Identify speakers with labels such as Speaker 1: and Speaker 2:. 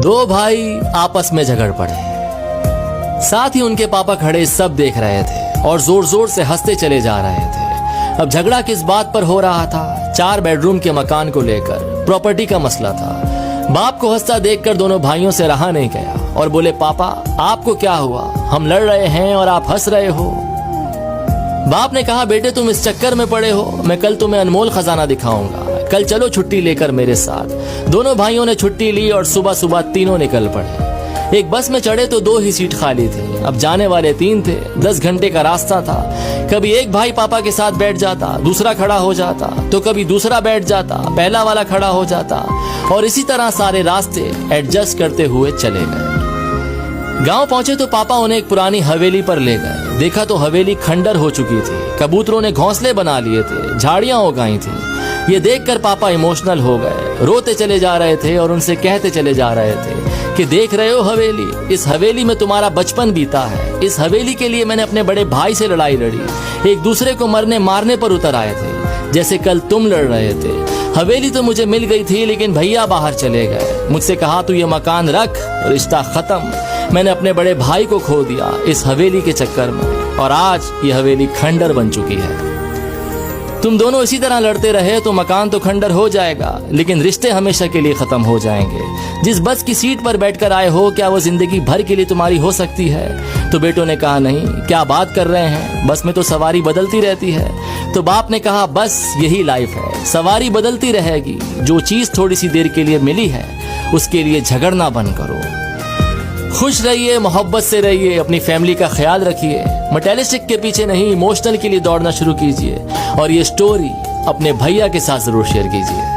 Speaker 1: दो भाई आपस में झगड़ पड़े। साथ ही उनके पापा खड़े सब देख रहे थे और जोर जोर से हंसते चले जा रहे थे। अब झगड़ा किस बात पर हो रहा था? 4 बेडरूम के मकान को लेकर प्रॉपर्टी का मसला था। बाप को हंसता देखकर दोनों भाइयों से रहा नहीं गया और बोले, पापा आपको क्या हुआ? हम लड़ रहे हैं और आप हंस रहे हो। बाप ने कहा, बेटे तुम इस चक्कर में पड़े हो, मैं कल तुम्हें अनमोल खजाना दिखाऊंगा, कल चलो छुट्टी लेकर मेरे साथ। दोनों भाइयों ने छुट्टी ली और सुबह सुबह तीनों निकल पड़े। एक बस में चढ़े तो 2 ही सीट खाली थी। अब जाने वाले 3 थे। 10 घंटे का रास्ता था। कभी एक भाई पापा के साथ बैठ जाता, दूसरा खड़ा हो जाता, तो कभी दूसरा बैठ जाता, पहला वाला खड़ा हो जाता, और इसी तरह सारे रास्ते एडजस्ट करते हुए चले गए। गांव पहुंचे तो पापा उन्हें एक पुरानी हवेली पर ले गए। देखा तो हवेली खंडर हो चुकी थी। कबूतरों ने घोंसले बना लिए थे, झाड़ियां उगाई थी। ये देखकर पापा इमोशनल हो गए, रोते चले जा रहे थे और उनसे कहते चले जा रहे थे कि देख रहे हो हवेली, इस हवेली में तुम्हारा बचपन बीता है। इस हवेली के लिए मैंने अपने बड़े भाई से लड़ाई लड़ी। एक दूसरे को मरने मारने पर उतर आए थे, जैसे कल तुम लड़ रहे थे। हवेली तो मुझे मिल गई थी, लेकिन भैया बाहर चले गए। मुझसे कहा तू ये मकान रख, रिश्ता खत्म। मैंने अपने बड़े भाई को खो दिया इस हवेली के चक्कर में, और आज ये हवेली खंडर बन चुकी है। तुम दोनों इसी तरह लड़ते रहे तो मकान तो खंडर हो जाएगा, लेकिन रिश्ते हमेशा के लिए खत्म हो जाएंगे। जिस बस की सीट पर बैठकर आए हो, क्या वो जिंदगी भर के लिए तुम्हारी हो सकती है? तो बेटों ने कहा, नहीं, क्या बात कर रहे हैं, बस में तो सवारी बदलती रहती है। तो बाप ने कहा, बस यही लाइफ है, सवारी बदलती रहेगी। जो चीज थोड़ी सी देर के लिए मिली है, उसके लिए झगड़ना बंद करो। खुश रहिए, मोहब्बत से रहिए, अपनी फैमिली का ख्याल रखिए। मटेरियलिस्टिक के पीछे नहीं, इमोशनल के लिए दौड़ना शुरू कीजिए। और ये स्टोरी अपने भैया के साथ जरूर शेयर कीजिए।